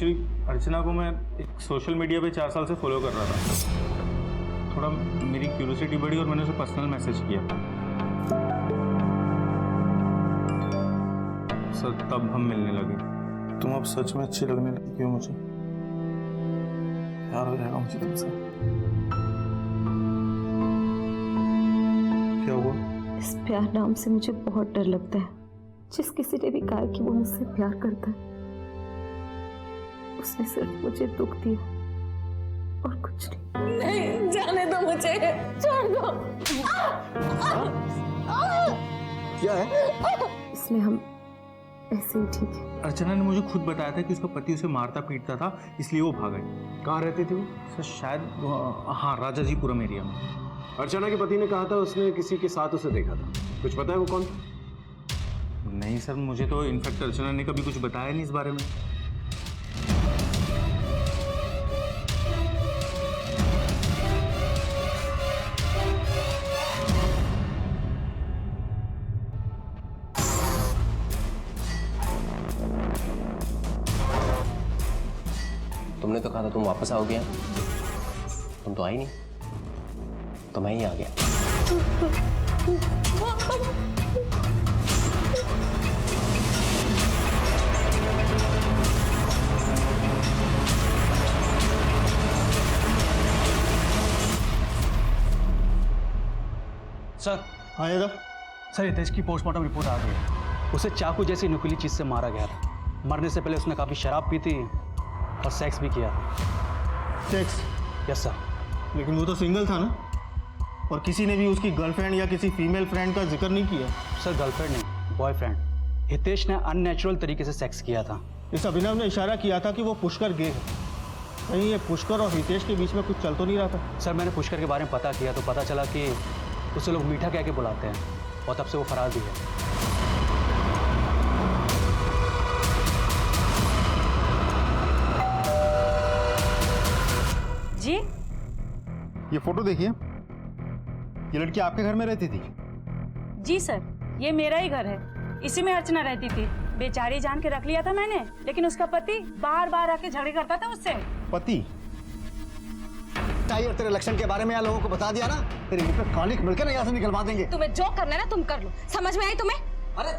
अर्चना को मैं एक सोशल मीडिया पे 4 साल से फॉलो कर रहा था। थोड़ा मेरी क्यूरियोसिटी बढ़ी और मैंने उसे पर्सनल मैसेज किया। सर तब हम मिलने लगे। तुम अब सच में अच्छी लगने लगी क्यों मुझे? प्यार हो जाएगा मुझे तुमसे। क्या हुआ? इस प्यार नाम से मुझे बहुत डर लगता है। जिस किसी ने भी कहा कि वो मुझसे प्यार करता है, उसने सिर्फ मुझे दुख दिया और कुछ नहीं। नहीं, जाने दो मुझे, छोड़ दो। क्या है? इसलिए हम ऐसे ही ठीक है। अर्चना ने मुझे खुद बताया था कि उसका पति उसे मारता पीटता था, इसलिए वो भाग गई। कहाँ रहती थी वो? सर शायद हाँ, राजाजीपुरम एरिया में। अर्चना के पति ने कहा था उसने किसी के साथ उसे देखा था। कुछ पता है वो कौन था? नहीं सर, मुझे तो इनफैक्ट अर्चना ने कभी कुछ बताया नहीं इस बारे में। तुमने तो कहा था तुम वापस आओगे, तुम तो आई नहीं, तो मैं ही आ गया। सर। हाँ ये सर, हितेश की पोस्टमार्टम रिपोर्ट आ गई है। उसे चाकू जैसी नुकीली चीज से मारा गया था। मरने से पहले उसने काफी शराब पी थी और सेक्स भी किया था। सेक्स? Yes sir. लेकिन वो तो सिंगल था ना, और किसी ने भी उसकी गर्लफ्रेंड या किसी फीमेल फ्रेंड का जिक्र नहीं किया। सर गर्लफ्रेंड नहीं, बॉयफ्रेंड। हितेश ने अननेचुरल तरीके से सेक्स किया था। इस अभिनव ने इशारा किया था कि वो पुष्कर गे है। कहीं ये पुष्कर और हितेश के बीच में कुछ चल तो नहीं रहा था? सर मैंने पुष्कर के बारे में पता किया तो पता चला कि उसे लोग मीठा कह के बुलाते हैं और तब से वो फरार भी है। जी? ये फोटो देखिए, ये लड़की आपके घर में रहती थी? जी सर, ये मेरा ही घर है। इसी में अर्चना रहती थी। बेचारी जान के रख लिया था मैंने, लेकिन उसका पति बार बार आके झगड़े करता था उससे। पति? टाइगर तेरे लक्षण के बारे में यहाँ लोगों को बता दिया ना, तेरे मुंह पे कालिक मिलकर ना यहाँ से निकलवा देंगे। तुम्हें जो करना है ना तुम कर लो, समझ में आई तुम्हें? अरे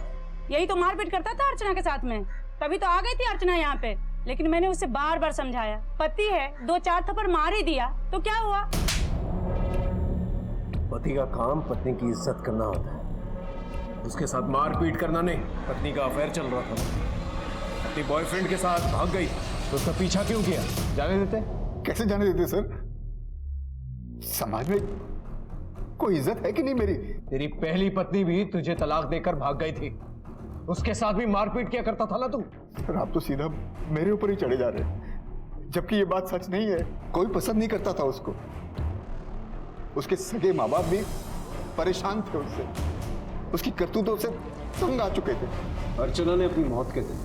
यही तो मारपीट करता था अर्चना के साथ में, तभी तो आ गई थी अर्चना यहाँ पे। लेकिन मैंने उसे बार बार समझाया, पति है, 2-4 थप्पड़ मार ही दिया तो क्या हुआ? पति का काम पत्नी की इज्जत करना होता है, उसके साथ मारपीट करना नहीं। पत्नी का अफेयर चल रहा था, अपनी बॉयफ्रेंड के साथ भाग गई तो उसका पीछा क्यों किया? जाने देते? कैसे जाने देते सर? समाज में कोई इज्जत है कि नहीं मेरी? तेरी पहली पत्नी भी तुझे तलाक देकर भाग गई थी, उसके साथ भी मारपीट किया करता था ना तू। सर आप तो सीधा मेरे ऊपर ही चढ़े जा रहे हैं, जबकि ये बात सच नहीं है। कोई पसंद नहीं करता था उसको। उसके सगे माँ बाप भी परेशान थे उससे, उसकी करतूतों से तंग आ चुके थे। अर्चना ने अपनी मौत के दिन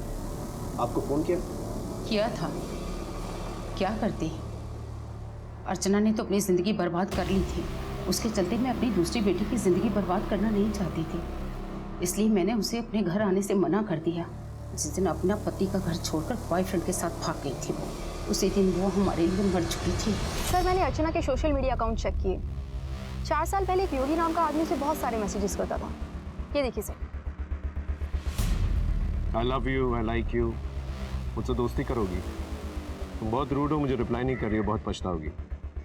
आपको फोन किया था। क्या करती? अर्चना ने तो अपनी जिंदगी बर्बाद कर ली थी। उसके चलते मैं अपनी दूसरी बेटी की जिंदगी बर्बाद करना नहीं चाहती थी, इसलिए मैंने उसे अपने घर आने से मना कर दिया। जिस दिन अपना पति का घर छोड़कर बॉयफ्रेंड के साथ भाग गई थी वो, उसी दिन वो हमारे लिए मर चुकी थी। सर मैंने अर्चना के सोशल मीडिया अकाउंट चेक किए। 4 साल पहले एक योगी नाम का आदमी उसे बहुत सारे मैसेजेस करता था। ये देखिए sir. I love you, I like you, मुझसे दोस्ती करोगी? तुम बहुत रूड हो, मुझे रिप्लाई नहीं कर रही हो, बहुत पछताओगी।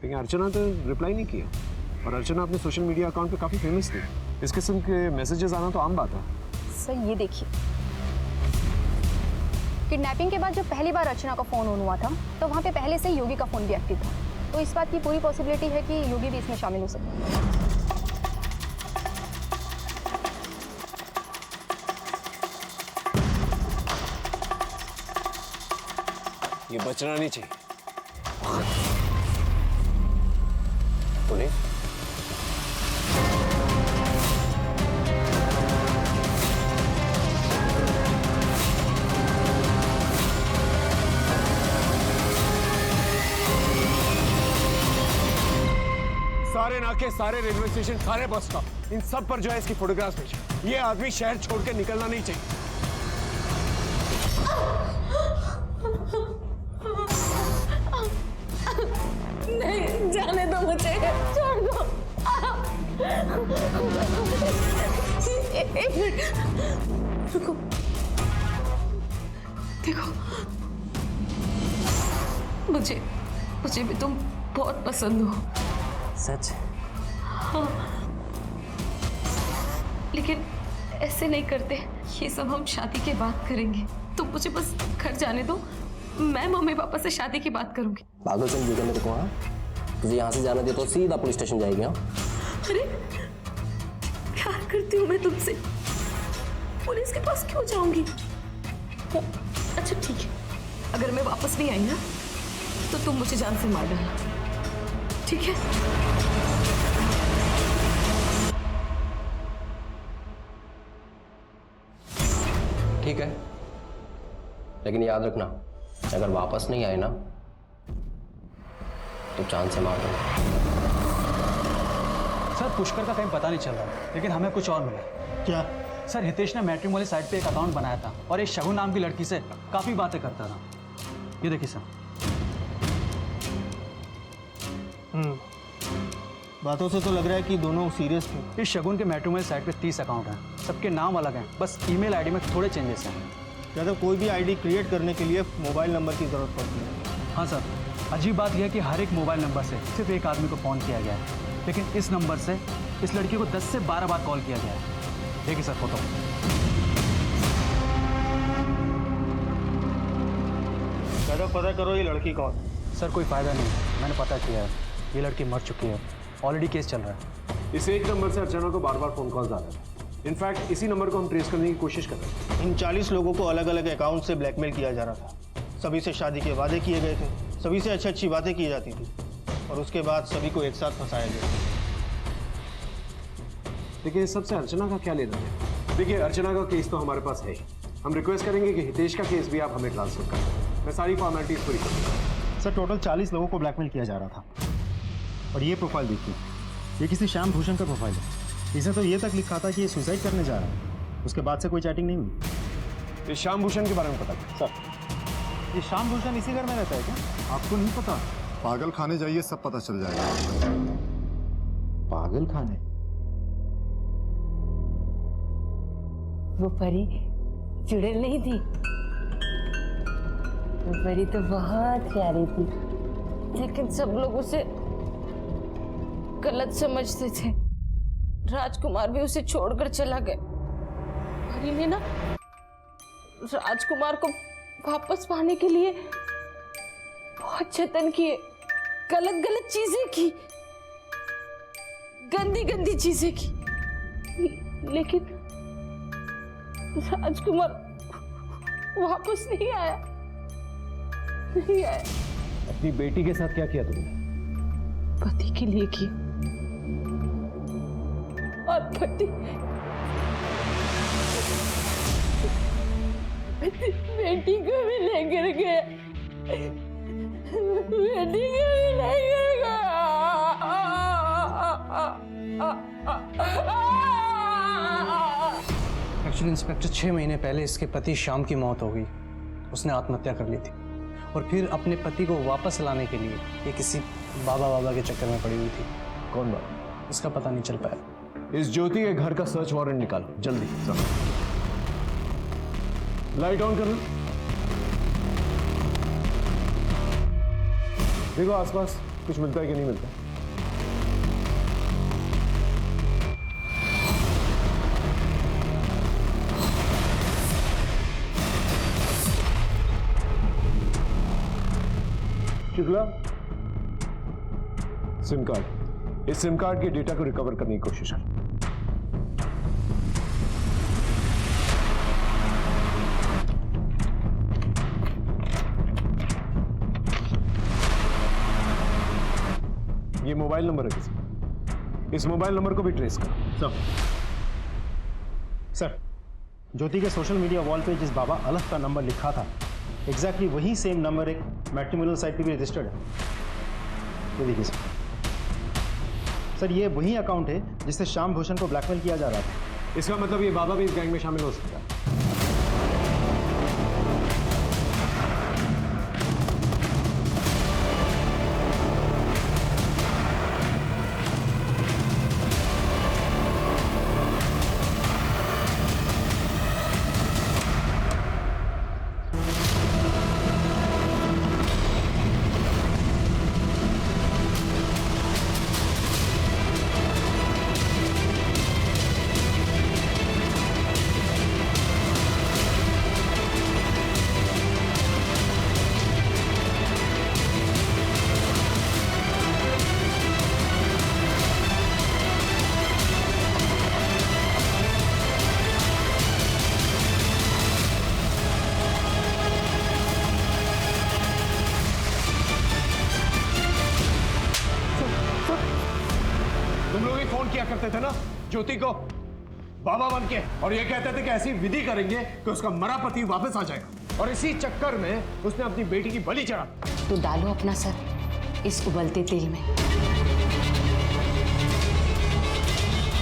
लेकिन अर्चना तो रिप्लाई नहीं किया, और अर्चना अपने सोशल मीडिया अकाउंट पे काफ़ी फेमस थी। इस किस्म के मैसेजेस आना तो आम बात है। सर ये देखिए, किडनैपिंग के बाद जब पहली बार अर्चना का फ़ोन ऑन हुआ था तो वहाँ पे पहले से योगी का फ़ोन भी एक्टिव था, तो इस बात की पूरी पॉसिबिलिटी है कि योगी भी इसमें शामिल हो सकता है। ये बचना नहीं चाहिए। तो नहीं? सारे नाके, सारे रेलवे स्टेशन, सारे बस स्टॉप, इन सब पर जो है इसकी फोटोग्राफ्स भेजो। ये आदमी शहर छोड़ के निकलना नहीं चाहिए। नहीं, जाने दो मुझे, छोड़ दो। एक मिनट रुको, देखो मुझे भी तुम बहुत पसंद हो। सच? हाँ, लेकिन ऐसे नहीं करते, ये सब हम शादी के बाद करेंगे। तुम मुझे बस घर जाने दो, मैं मम्मी पापा से शादी की बात करूंगी। पागल तुम जो करने को, हाँ? तुझे यहाँ से जाना दे तो सीधा पुलिस स्टेशन जाएगी। हाँ, अरे प्यार करती हूँ मैं तुमसे, पुलिस के पास क्यों जाऊंगी? अच्छा ठीक है, अगर मैं वापस नहीं आई ना तो तुम मुझे जान से मार डालना, ठीक है? ठीक है, लेकिन याद रखना, अगर वापस नहीं आए ना तो चांद से मार दूंगा। सर पुष्कर का कहीं पता नहीं चल रहा, लेकिन हमें कुछ और मिला। क्या? सर हितेश ने मैट्रिमोनी साइट पे एक अकाउंट बनाया था और एक शगुन नाम की लड़की से काफी बातें करता था। ये देखिए सर। बातों से तो लग रहा है कि दोनों सीरियस थे। इस शगुन के मैट्रिमोनी साइट पे 30 अकाउंट हैं, सबके नाम अलग हैं, बस ईमेल आईडी में थोड़े चेंजेस हैं। क्या तो कोई भी आईडी क्रिएट करने के लिए मोबाइल नंबर की जरूरत पड़ती है? हाँ सर, अजीब बात यह है कि हर एक मोबाइल नंबर से सिर्फ एक आदमी को फ़ोन किया गया है, लेकिन इस नंबर से इस लड़की को 10 से 12 बार कॉल किया गया है। देखिए सर फोटो। ज़्यादा पता करो ये लड़की कौन? सर कोई फ़ायदा नहीं, मैंने पता किया है, ये लड़की मर चुकी है, ऑलरेडी केस चल रहा है। इस एक नंबर से अर्चना को बार बार फोन कॉल्स आ रहे हैं। इनफैक्ट इसी नंबर को हम ट्रेस करने की कोशिश कर रहे हैं। इन 40 लोगों को अलग अलग अकाउंट से ब्लैकमेल किया जा रहा था। सभी से शादी के वादे किए गए थे, सभी से अच्छी अच्छी बातें की जाती थी और उसके बाद सभी को एक साथ फंसाया गया। लेकिन इस सबसे अर्चना का क्या लेना है? देखिए, अर्चना का केस तो हमारे पास है ही। हम रिक्वेस्ट करेंगे कि हितेश का केस भी आप हमें ट्रांसफर करें। मैं सारी फॉर्मेलिटीज पूरी करूँगा। सर टोटल 40 लोगों को ब्लैकमेल किया जा रहा था और ये प्रोफाइल देखिए, ये किसी श्याम भूषण का प्रोफाइल है। इसने तो ये तक लिखा था कि ये सुसाइड करने जा रहा है, उसके बाद से कोई चैटिंग नहीं हुई। ये श्याम भूषण के बारे में पता है सर? ये श्याम भूषण इसी घर में रहता है क्या? आपको नहीं पता? पागल खाने जाइए, सब पता चल जाएगा। पागल खाने? वो परी चुड़ैल नहीं थी, वो परी तो बहुत प्यारी थी, लेकिन सब लोग उसे गलत समझते थे। राजकुमार भी उसे छोड़कर चला गया। परी ने ना राजकुमार को वापस पाने के लिए बहुत जतन किए, गलत गलत चीजें की, गंदी गंदी चीजें की, लेकिन राजकुमार वापस नहीं आया। अपनी बेटी के साथ क्या किया तुमने? पति के लिए किया, और पति बेटी को भी लेकर गया, बेटी को भी लेकर गया। एक्चुअली इंस्पेक्टर 6 महीने पहले इसके पति श्याम की मौत हो गई, उसने आत्महत्या कर ली थी और फिर अपने पति को वापस लाने के लिए ये किसी बाबा के चक्कर में पड़ी हुई थी। कौन बाबा? इसका पता नहीं चल पाया। इस ज्योति के घर का सर्च वारंट निकालो जल्दी। लाइट ऑन करो, देखो आसपास कुछ मिलता है कि नहीं मिलता। शुक्ला, सिम कार्ड, इस सिम कार्ड के डेटा को रिकवर करने की कोशिश कर। ये मोबाइल नंबर है किसी, इस मोबाइल नंबर को भी ट्रेस करो। सर ज्योति के सोशल मीडिया वॉल पे जिस बाबा अलख का नंबर लिखा था, एग्जैक्टली वही सेम नंबर एक मैट्रिमोनियल साइट पे भी रजिस्टर्ड है। ये देखिए सर, ये वही अकाउंट है जिससे श्याम भूषण को ब्लैकमेल किया जा रहा था। इसका मतलब ये बाबा भी इस गैंग में शामिल हो सकता है। करते थे ना ज्योति को बाबा बन के, और ये कहते थे कि ऐसी विधि करेंगे कि उसका मरा पति वापस आ जाएगा, और इसी चक्कर में उसने अपनी बेटी की बलि चढ़ा। तो डालो अपना सर इस उबलते तेल में।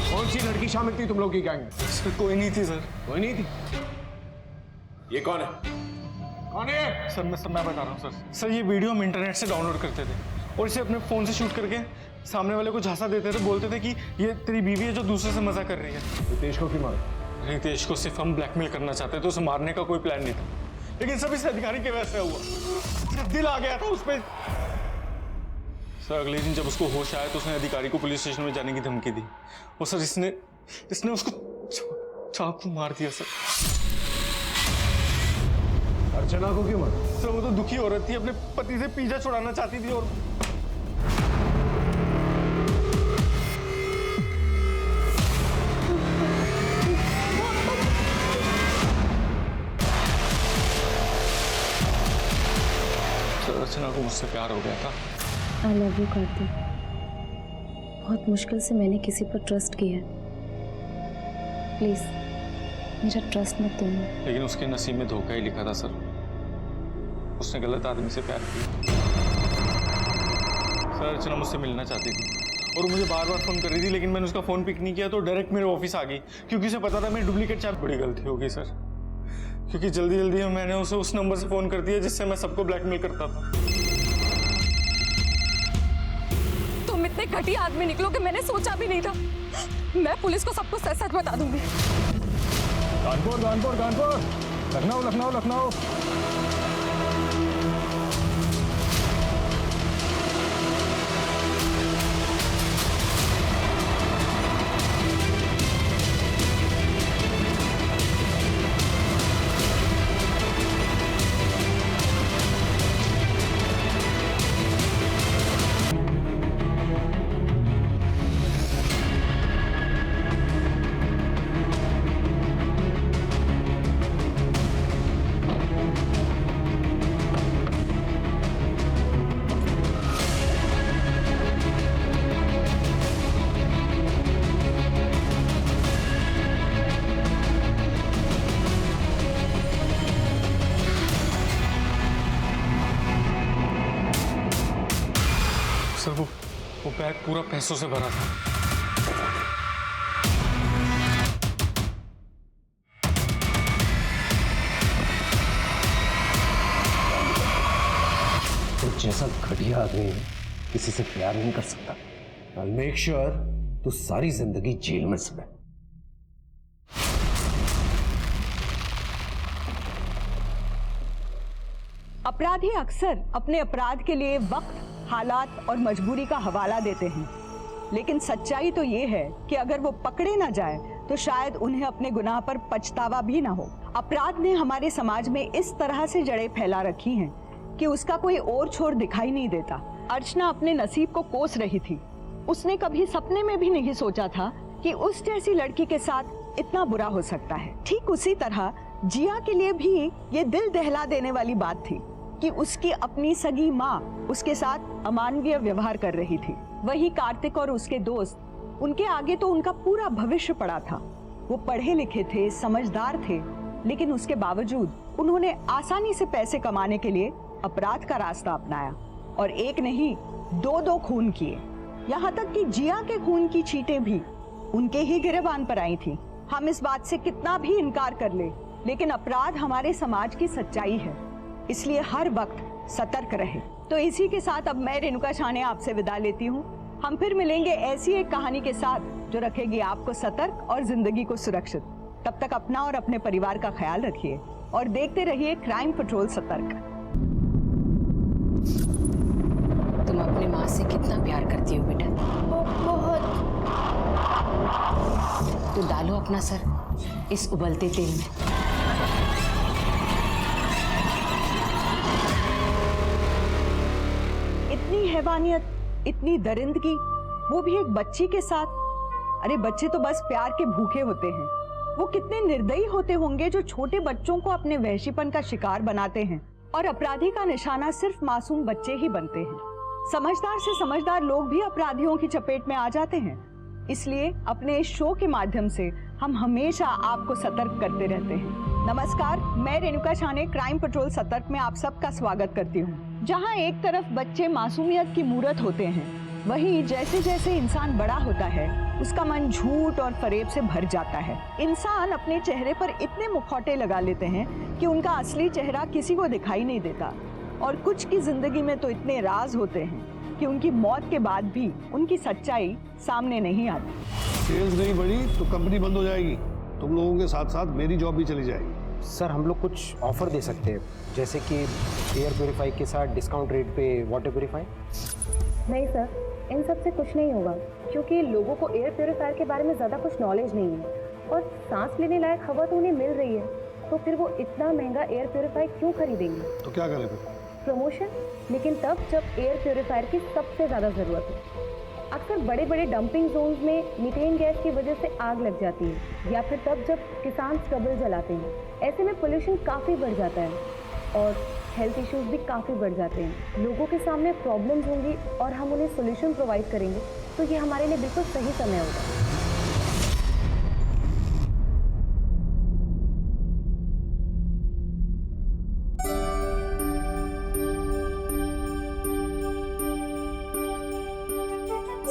कौन सी लड़की शामिल थी तुम लोग की गैंग में? सर कोई नहीं थी सर। कोई नहीं थी? ये कौन है? कौन है? सर मैं बता रहा हूँ सर। सर ये वीडियो हम इंटरनेट से डाउनलोड करते थे और इसे अपने फ़ोन से शूट करके सामने वाले को झांसा देते थे, बोलते थे कि ये तेरी बीवी है जो दूसरे से मजा कर रही है। रितेश को क्यों मारा? रितेश को सिर्फ हम ब्लैकमेल करना चाहते थे, उसे मारने का कोई प्लान नहीं था, लेकिन सब इस अधिकारी के वजह से हुआ। सिर्फ दिल आ गया था उस पर। सर अगले दिन जब उसको होश आया तो उसने अधिकारी को पुलिस स्टेशन में जाने की धमकी दी और सर इसने उसको चाकू मार दिया सर। अर्चना को क्यों मारा? सर वो तो दुखी औरत थी, अपने पति से पीछा छुड़ाना चाहती थी और सर अर्चना को मुझसे प्यार हो गया था। I love you Kartik. बहुत मुश्किल से मैंने किसी पर ट्रस्ट किया। प्लीज मेरा ट्रस्ट मत तोड़ना। लेकिन उसके नसीब में धोखा ही लिखा था सर। उसने गलत आदमी से प्यार किया। सर अर्चना मुझसे मिलना चाहती थी और मुझे बार बार फोन कर रही थी, लेकिन मैंने उसका फोन पिक नहीं किया तो डायरेक्ट मेरे ऑफिस आ गई, क्योंकि उसे पता था मैं डुप्लीकेट चार्ज। बड़ी गलती हो गई सर, क्योंकि जल्दी जल्दी मैंने उसे उस नंबर से फोन कर दिया जिससे मैं सबको ब्लैकमेल करता था। तुम इतने घटिया आदमी निकलो कि मैंने सोचा भी नहीं था। मैं पुलिस को सब कुछ सच सच बता दूंगी। कानपुर कानपुर कानपुर, लखनऊ लखनऊ लखनऊ। सर वो बैग पूरा पैसों से भरा था। तो जैसा घटिया आदमी किसी से प्यार नहीं कर सकता। I'll make sure तू सारी जिंदगी जेल में सड़े। अपराधी अक्सर अपने अपराध के लिए वक्त, हालात और मजबूरी का हवाला देते हैं, लेकिन सच्चाई तो ये है कि अगर वो पकड़े ना जाए तो शायद उन्हें अपने गुनाह पर पछतावा भी ना हो। अपराध ने हमारे समाज में इस तरह से जड़ें फैला रखी हैं कि उसका कोई और छोर दिखाई नहीं देता। अर्चना अपने नसीब को कोस रही थी। उसने कभी सपने में भी नहीं सोचा था कि उस जैसी लड़की के साथ इतना बुरा हो सकता है। ठीक उसी तरह जिया के लिए भी ये दिल दहला देने वाली बात थी कि उसकी अपनी सगी माँ उसके साथ अमानवीय व्यवहार कर रही थी। वही कार्तिक और उसके दोस्त, उनके आगे तो उनका पूरा भविष्य पड़ा था। वो पढ़े लिखे थे, समझदार थे, लेकिन उसके बावजूद उन्होंने आसानी से पैसे कमाने के लिए अपराध का रास्ता अपनाया और एक नहीं दो खून किए। यहाँ तक कि जिया के खून की चीटें भी उनके ही गिरेबान पर आई थी। हम इस बात से कितना भी इनकार कर ले, लेकिन अपराध हमारे समाज की सच्चाई है, इसलिए हर वक्त सतर्क रहे। तो इसी के साथ अब मैं रेणुका शाने आपसे विदा लेती हूँ। हम फिर मिलेंगे ऐसी एक कहानी के साथ जो रखेगी आपको सतर्क और जिंदगी को सुरक्षित। तब तक अपना और अपने परिवार का ख्याल रखिए और देखते रहिए क्राइम पेट्रोल सतर्क। तुम अपने माँ से कितना प्यार करती हो बेटा? बहुत। तो डालो अपना सर इस उबलते तेल में। इतनी हैवानियत, इतनी दरिंदगी, वो भी एक बच्ची के साथ। अरे बच्चे तो बस प्यार के भूखे होते हैं। वो कितने निर्दयी होते होंगे जो छोटे बच्चों को अपने वहशीपन का शिकार बनाते हैं। और अपराधी का निशाना सिर्फ मासूम बच्चे ही बनते हैं। समझदार से समझदार लोग भी अपराधियों की चपेट में आ जाते हैं। इसलिए अपने इस शो के माध्यम से हम हमेशा आपको सतर्क करते रहते हैं। नमस्कार, मैं रेणुका शाने क्राइम पेट्रोल सतर्क में आप सबका स्वागत करती हूँ। जहाँ एक तरफ बच्चे मासूमियत की मूरत होते हैं, वहीं जैसे जैसे इंसान बड़ा होता है उसका मन झूठ और फरेब से भर जाता है। इंसान अपने चेहरे पर इतने मुखौटे लगा लेते हैं कि उनका असली चेहरा किसी को दिखाई नहीं देता, और कुछ की जिंदगी में तो इतने राज होते हैं कि उनकी मौत के बाद भी उनकी सच्चाई सामने नहीं आती। सेल्स नहीं बढ़ी तो कंपनी बंद हो जाएगी, तुम लोगों के साथ साथ मेरी जॉब भी चली जाएगी। सर हम लोग कुछ ऑफर दे सकते हैं, जैसे कि एयर प्योरीफाई के साथ डिस्काउंट रेट पे वाटर प्योरीफाई। नहीं सर, इन सब से कुछ नहीं होगा, क्योंकि लोगों को एयर प्योरीफायर के बारे में ज़्यादा कुछ नॉलेज नहीं है, और सांस लेने लायक हवा तो उन्हें मिल रही है, तो फिर वो इतना महंगा एयर प्योरीफायर क्यों खरीदेंगे? तो क्या करें फिर? प्रमोशन, लेकिन तब जब एयर प्योरीफायर की सबसे ज़्यादा ज़रूरत है। अक्सर बड़े बड़े डंपिंग जोन्स में मीथेन गैस की वजह से आग लग जाती है, या फिर तब जब किसान स्टबल जलाते हैं। ऐसे में पोल्यूशन काफ़ी बढ़ जाता है और हेल्थ इश्यूज भी काफ़ी बढ़ जाते हैं। लोगों के सामने प्रॉब्लम्स होंगी और हम उन्हें सोल्यूशन प्रोवाइड करेंगे, तो ये हमारे लिए बिल्कुल सही समय होगा।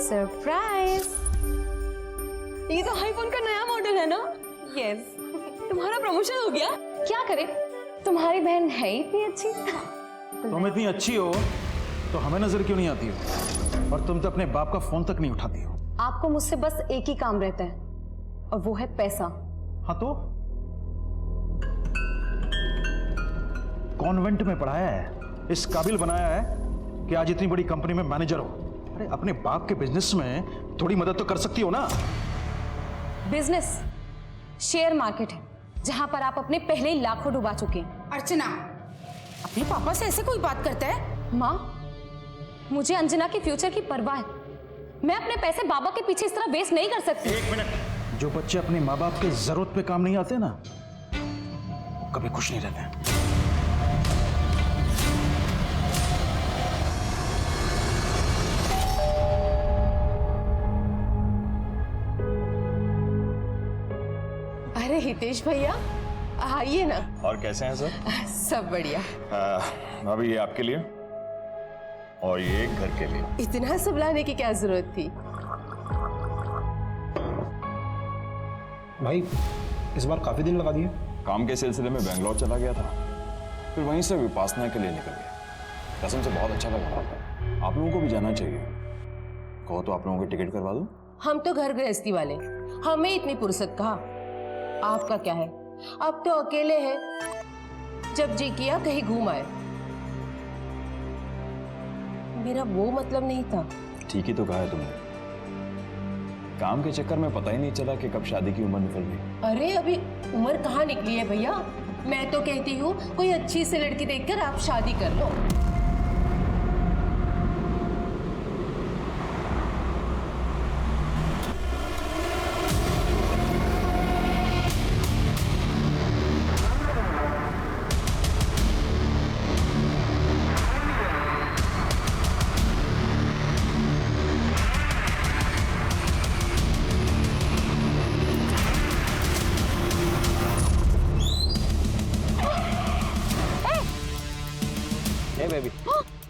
सरप्राइज! ये तो आईफोन का नया मॉडल है ना? यस। तुम्हारा प्रमोशन हो गया? क्या करे, तुम्हारी बहन है ही इतनी अच्छी। तुम इतनी अच्छी हो तो हमें नजर क्यों नहीं आती हो? और तुम तो अपने बाप का फोन तक नहीं उठाती हो। आपको मुझसे बस एक ही काम रहता है, और वो है पैसा। हाँ तो कॉन्वेंट में पढ़ाया है, इस काबिल बनाया है कि आज इतनी बड़ी कंपनी में मैनेजर हो। अरे अपने बाप के बिजनेस में थोड़ी मदद तो कर सकती हो ना। बिजनेस शेयर मार्केट है, जहां पर आप अपने पहले ही लाखों डुबा चुके हैं। अर्चना, अपने पापा से ऐसे कोई बात करता है? माँ, मुझे अंजना के फ्यूचर की परवाह है। मैं अपने पैसे बाबा के पीछे इस तरह वेस्ट नहीं कर सकती। एक मिनट, जो बच्चे अपने माँ बाप के जरूरत पे काम नहीं आते ना, वो कभी खुश नहीं रहते। अरे हितेश भैया, आइए ना। और कैसे हैं सर? सब बढ़िया। अभी ये आपके लिए और ये घर के लिए। इतना सब लाने की क्या जरूरत थी? भाई इस बार काफी दिन लगा दिए। काम के सिलसिले में बेंगलोर चला गया था, फिर वहीं से विपासना के लिए निकल गया। कसम से बहुत अच्छा लगा। आप लोगों को भी जाना चाहिए। कहो तो आप लोगों की टिकट करवा दूं? हम तो घर गृहस्थी वाले, हमें इतनी फुर्सत कहाँ। आपका क्या है, अब तो अकेले हैं, जब जी किया कहीं घूम आए। मेरा वो मतलब नहीं था। ठीक ही तो कहा है तुमने। काम के चक्कर में पता ही नहीं चला कि कब शादी की उम्र निकल गई। अरे अभी उम्र कहाँ निकली है भैया। मैं तो कहती हूँ कोई अच्छी सी लड़की देखकर आप शादी कर लो। बेबी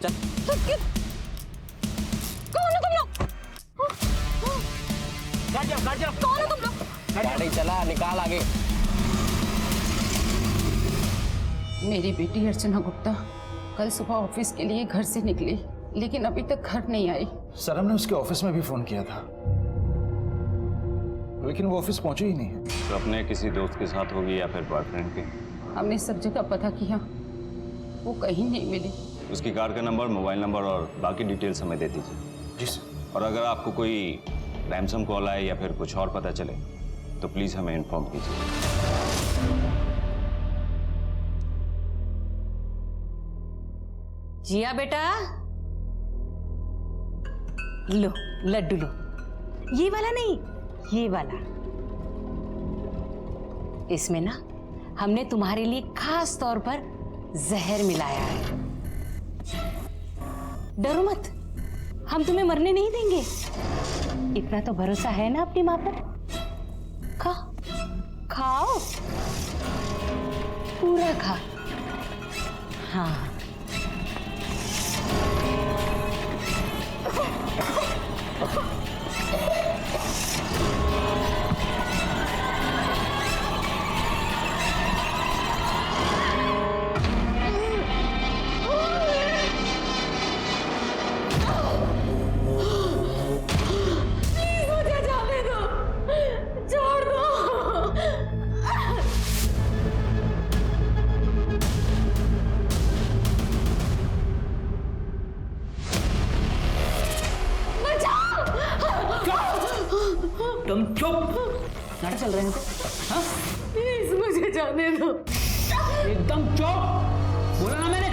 चल। कौन हो तुम लोग? कौन हो तुम लोग? गाड़ी चला, निकाल आगे। मेरी बेटी अर्चना गुप्ता कल सुबह ऑफिस के लिए घर से निकली, लेकिन अभी तक घर नहीं आई। सर हमने उसके ऑफिस में भी फोन किया था, लेकिन वो ऑफिस पहुंची ही नहीं है। तो अपने किसी दोस्त के साथ होगी या फिर बॉयफ्रेंड के? हमने सब जगह पता किया, वो कहीं नहीं मिली। उसकी कार का नंबर, मोबाइल नंबर और बाकी डिटेल्स हमें दे दीजिए। जी सर। और अगर आपको कोई रैंसम कॉल आए या फिर कुछ और पता चले तो प्लीज हमें इन्फॉर्म कीजिए। जिया बेटा, लो लड्डू लो। ये वाला नहीं, ये वाला। इसमें ना हमने तुम्हारे लिए खास तौर पर जहर मिलाया है। डरो मत, हम तुम्हें मरने नहीं देंगे। इतना तो भरोसा है ना अपनी माँ पर? खा, खाओ, पूरा खा। हाँ। तुम चुप। नाटक चल रहे हैं तो? हाँ? प्लीज मुझे जाने दो। एकदम चुप। बोला ना मैंने,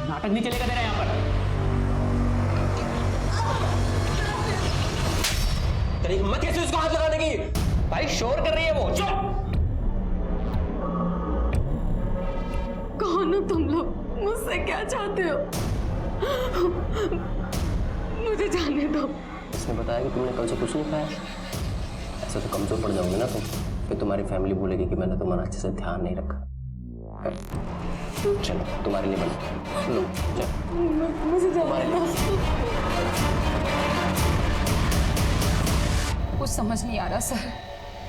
नाटक नहीं चलेगा तेरा यहाँ पर। तेरी हिम्मत कैसे उसको हाथ लगाने की? भाई शोर कर रही है वो। चुप। कौन हो तुम लोग? मुझसे क्या चाहते हो? मुझे जाने दो। उसने बताया कि तुमने कल से कुछ नहीं खाया। ऐसे तो कमजोर पड़ जाओगे ना तुम, फिर तुम्हारी फैमिली बोलेगी कि मैंने तुम्हारा अच्छे से ध्यान नहीं रखा। चलो तुम्हारे लिए बना लो, चलो मुझे जाने दो। कुछ समझ नहीं आ रहा सर,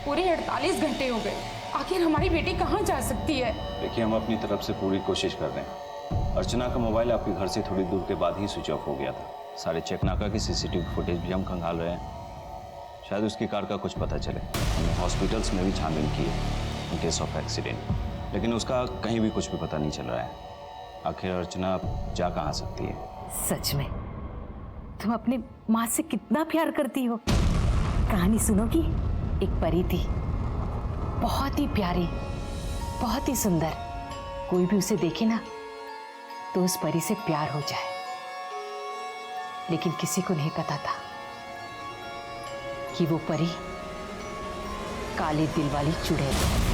पूरे 48 घंटे हो गए, आखिर हमारी बेटी कहाँ जा सकती है? देखिए, हम अपनी तरफ से पूरी कोशिश कर रहे हैं। अर्चना का मोबाइल आपके घर से थोड़ी दूर के बाद ही स्विच ऑफ हो गया था। सारे चेकनाका की सीसीटीवी फुटेज भी हम खंगाल रहे हैं, शायद उसकी कार का कुछ पता चले। हमने हॉस्पिटल्स में भी छानबीन की है इन केस ऑफ एक्सीडेंट, लेकिन उसका कहीं भी कुछ भी पता नहीं चल रहा है। आखिर अर्चना जा कहाँ सकती है? सच में तुम अपनी माँ से कितना प्यार करती हो। कहानी सुनोगी? एक परी थी, बहुत ही प्यारी, बहुत ही सुंदर। कोई भी उसे देखे ना तो उस परी से प्यार हो जाए, लेकिन किसी को नहीं पता था कि वो परी काले दिल वाली चुड़ैल है।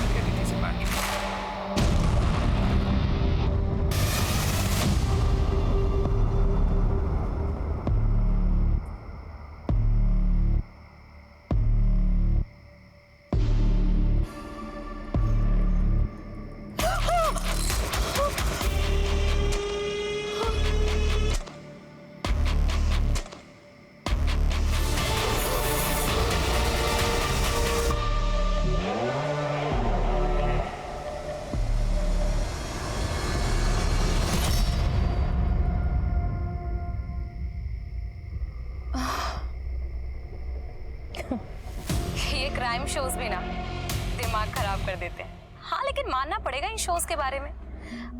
क्राइम शोज भी ना दिमाग खराब कर देते हैं। हाँ, लेकिन मानना पड़ेगा इन शोज के बारे में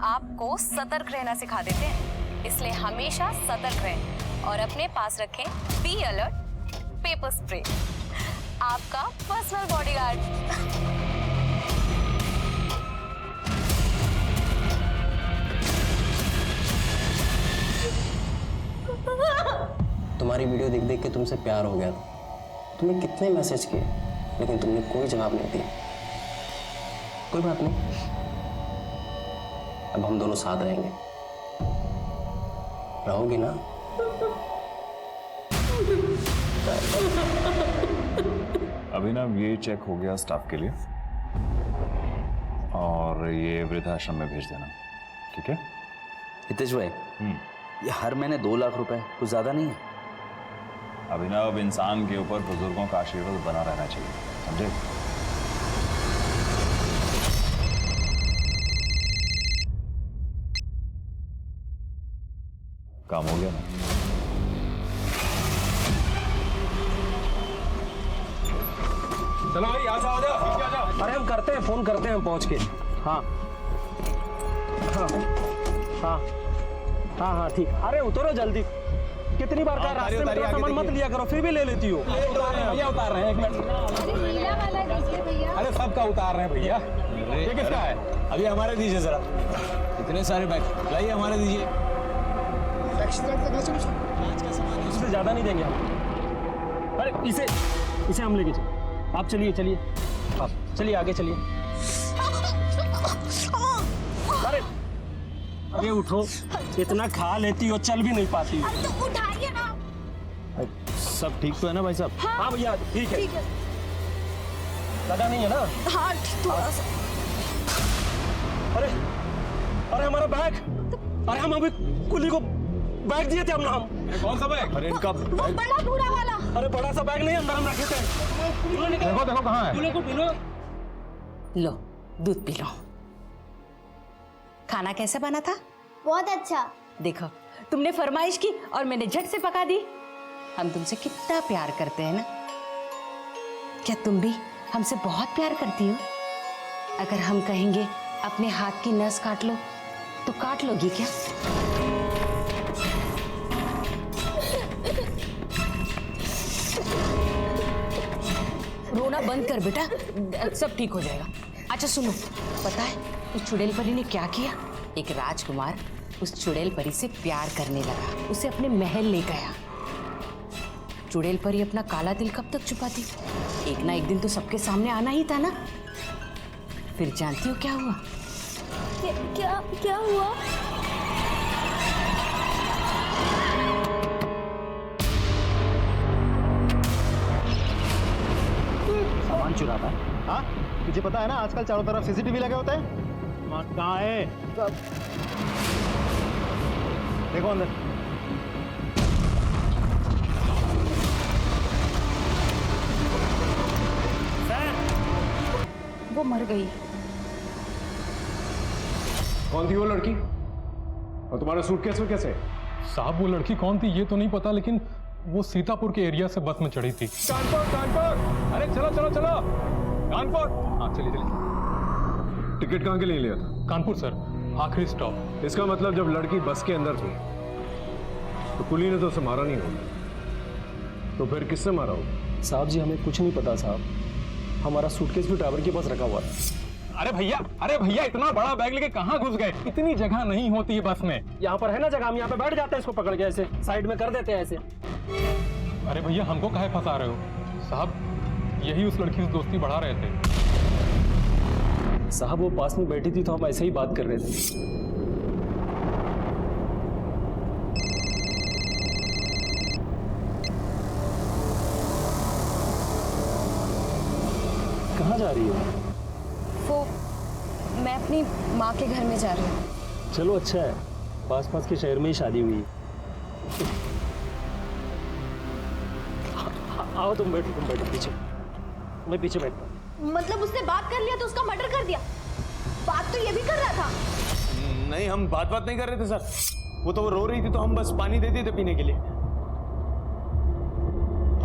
आपको सतर्क रहना सिखा देते हैं, इसलिए हमेशा सतर्क रहें और अपने पास रखें बी अलर्ट पेपर स्प्रे, आपका पर्सनल बॉडीगार्ड। तुम्हारी वीडियो देख देख के तुमसे प्यार हो गया था। तुमने कितने मैसेज किए, लेकिन तुमने कोई जवाब नहीं दिया। कोई बात नहीं, अब हम दोनों साथ रहेंगे। रहोगी ना? अभिनव, ये चेक हो गया स्टाफ के लिए और ये वृद्धाश्रम में भेज देना, ठीक है? हितेश भाई, ये हर महीने 2 लाख रुपए कुछ ज्यादा नहीं है? अभिनव, इंसान के ऊपर बुजुर्गों का आशीर्वाद बना रहना चाहिए, समझे? काम हो गया ना? चलो भाई, आ जाओ, आ जाओ। अरे हम करते हैं, फोन करते हैं हम पहुंच के। हाँ हाँ हाँ हाँ हाँ ठीक। अरे उतरो जल्दी, कितनी बार कहा रास्ते में सामान मत लिया करो, फिर भी ले लेती हो। भैया उतार रहे हैं, 1 मिनट। अरे सबका उतार रहे हैं भैया। ये किसका है? अभी हमारे दीजिए जरा। इतने सारे बैग लाइए, हमारे दीजिए। उससे ज्यादा नहीं देंगे हम। अरे इसे हम लेके चलिए। आप चलिए चलिए, आप चलिए, आगे चलिए। अरे अरे उठो, इतना खा लेती हो, चल भी नहीं पाती हो। तो उठाइए ना। सब ठीक तो है ना भाई साहब? हाँ भैया ठीक है। लगा नहीं है ना? हाँ थोड़ा सा। अरे अरे हमारा बैग, अरे हम अभी कुली को बैग दिए थे हम। कौन सा बैग? अरे इनका वो बड़ा बूढ़ा वाला। अरे बड़ा सा बैग नहीं, अंदर हम रखे थे। देखो देखो कहाँ है? को पी लो। लो दूध पी लो। खाना कैसा बना था? बहुत अच्छा। देखो तुमने फरमाइश की और मैंने झट से पका दी। हम तुमसे कितना प्यार करते हैं ना। क्या तुम भी हमसे बहुत प्यार करती हो? अगर हम कहेंगे अपने हाथ की नस काट लो तो काट लोगी क्या? रोना बंद कर बेटा, सब ठीक हो जाएगा। अच्छा सुनो, पता है उस चुड़ैल परी ने क्या किया? एक राजकुमार उस चुड़ैल परी से प्यार करने लगा, उसे अपने महल ले गया। चुड़ैल परी अपना काला दिल कब तक छुपाती? एक ना एक दिन तो सबके सामने आना ही था ना। फिर जानती हो क्या हुआ? क्या क्या हुआ? सामान चुराता है? हाँ, तुझे पता है ना आजकल चारों तरफ सीसीटीवी लगे होते हैं। कहाँ है? देखो अंदर। वो मर गई। कौन थी वो लड़की? और तुम्हारा सूटकेस में कैसे? साहब वो लड़की कौन थी ये तो नहीं पता, लेकिन वो सीतापुर के एरिया से बस में चढ़ी थी। कानपुर कानपुर, अरे चलो चलो चलो कानपुर। हाँ चलिए चलिए। टिकट कहाँ के लिए लिया था? कानपुर सर, आखिरी स्टॉप। इसका मतलब जब लड़की बस के अंदर थी तो कुली ने तो उसे मारा नहीं होगा, तो फिर किससे मारा होगा? साहब जी हमें कुछ नहीं पता साहब, हमारा सूटकेस भी ड्राइवर के पास रखा हुआ था। अरे भैया इतना बड़ा बैग लेके कहाँ घुस गए? इतनी जगह नहीं होती है बस में। यहाँ पर है ना जगह, हम यहाँ पे बैठ जाते हैं, इसको पकड़ के ऐसे साइड में कर देते हैं ऐसे। अरे भैया हमको काहे फंसा रहे हो? साहब यही उस लड़की से दोस्ती बढ़ा रहे थे। साहब वो पास में बैठी थी तो हम ऐसे ही बात कर रहे थे। कहाँ जा रही हो? वो मैं अपनी माँ के घर में जा रही हूँ। चलो अच्छा है, पास पास के शहर में ही शादी हुई। आओ तुम बैठो पीछे, मैं पीछे बैठता हूँ। मतलब उसने बात कर लिया तो उसका मर्डर कर दिया? बात तो ये भी कर रहा था। नहीं, हम बात नहीं कर रहे थे सर। वो तो रो रही थी तो हम बस पानी दे दिए थे पीने के लिए।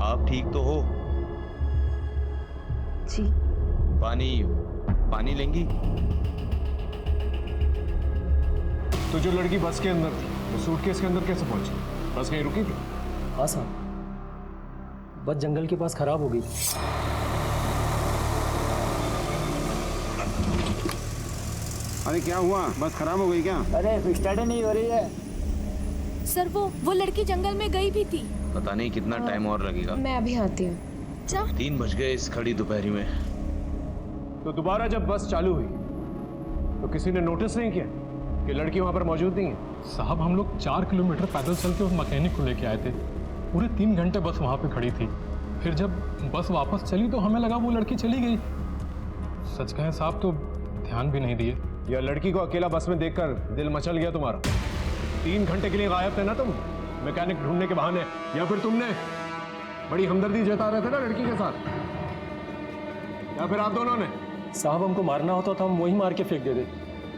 आप ठीक तो हो? जी। पानी लेंगी? तो जो लड़की बस के अंदर थी वो सूटकेस के अंदर कैसे पहुंची? बस कहीं रुकी थी? हाँ साहब, बस जंगल के पास खराब हो गई। अरे क्या हुआ? बस खराब हो गई क्या? अरे स्टार्ट नहीं हो रही है सर। वो लड़की जंगल में गई भी थी। पता नहीं कितना टाइम और लगेगा। मैं अभी आती हूँ। 3 बज गए इस खड़ी दोपहरी में। तो दोबारा जब बस चालू हुई तो किसी ने नोटिस नहीं किया कि लड़की वहां पर मौजूद नहीं है? साहब हम लोग 4 किलोमीटर पैदल चल के उस मैकेनिक को लेके आए थे। पूरे 3 घंटे बस वहां पे खड़ी थी। फिर जब बस वापस चली तो हमें लगा वो लड़की चली गई। सच कहें साहब तो ध्यान भी नहीं दिए। या लड़की को अकेला बस में देखकर दिल मचल गया तुम्हारा? 3 घंटे के लिए गायब थे ना तुम मैकेनिक ढूंढने के बहाने, या फिर तुमने बड़ी हमदर्दी जता रहे थे ना लड़की के साथ, या फिर आप दोनों ने? साहब हमको मारना होता तो हम वही मार के फेंक देते,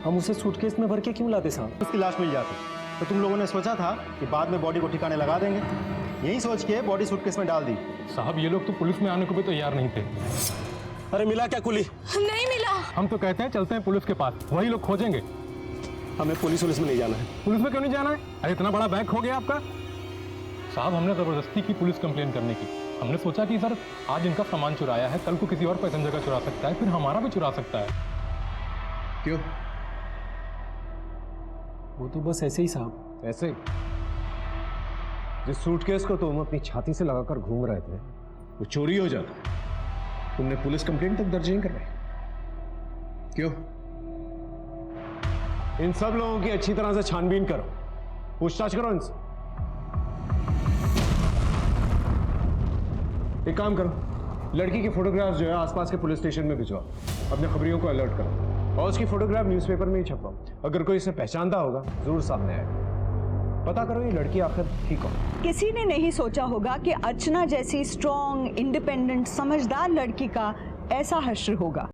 हम उसे सूटकेस में भर के क्यों लाते साहब? उसकी लाश मिल जाती तो तुम लोगों ने सोचा था कि बाद में बॉडी को ठिकाने लगा देंगे। यही सोच के बॉडी सूटकेस में डाल दी। साहब ये लोग तो पुलिस में आने को भी तैयार नहीं थे। अरे मिला क्या कुली? नहीं मिला। हम तो कहते हैं चलते हैं पुलिस के पास, वही लोग खोजेंगे। हमें पुलिस में नहीं जाना है। पुलिस में क्यों नहीं जाना है? अरे इतना बड़ा बैग खो गया आपका। साहब हमने जबरदस्ती की पुलिस कंप्लेन करने की। हमने सोचा कि सर आज इनका सामान चुराया है, कल को किसी और पैसेंजर का चुरा सकता है, फिर हमारा भी चुरा सकता है। क्यों? वो तो बस ऐसे ही साहब, ऐसे ही। जिस सूटकेस को तुम अपनी छाती से लगाकर घूम रहे थे वो चोरी हो जाता, तुमने पुलिस कंप्लेंट तक दर्ज नहीं करवाई। क्यों? इन सब लोगों की अच्छी तरह से छानबीन करो, पूछताछ करो इनसे। एक काम करो, लड़की के फोटोग्राफ्स जो है आसपास के पुलिस स्टेशन में भिजवाओ, अपने खबरियों को अलर्ट करो और उसकी फोटोग्राफ न्यूज़पेपर में ही छपवाओ। अगर कोई इसे पहचानता होगा जरूर सामने आएगा। पता करो ये लड़की आखिर ठीक हो। किसी ने नहीं सोचा होगा कि अर्चना जैसी स्ट्रॉन्ग, इंडिपेंडेंट, समझदार लड़की का ऐसा हश्र होगा।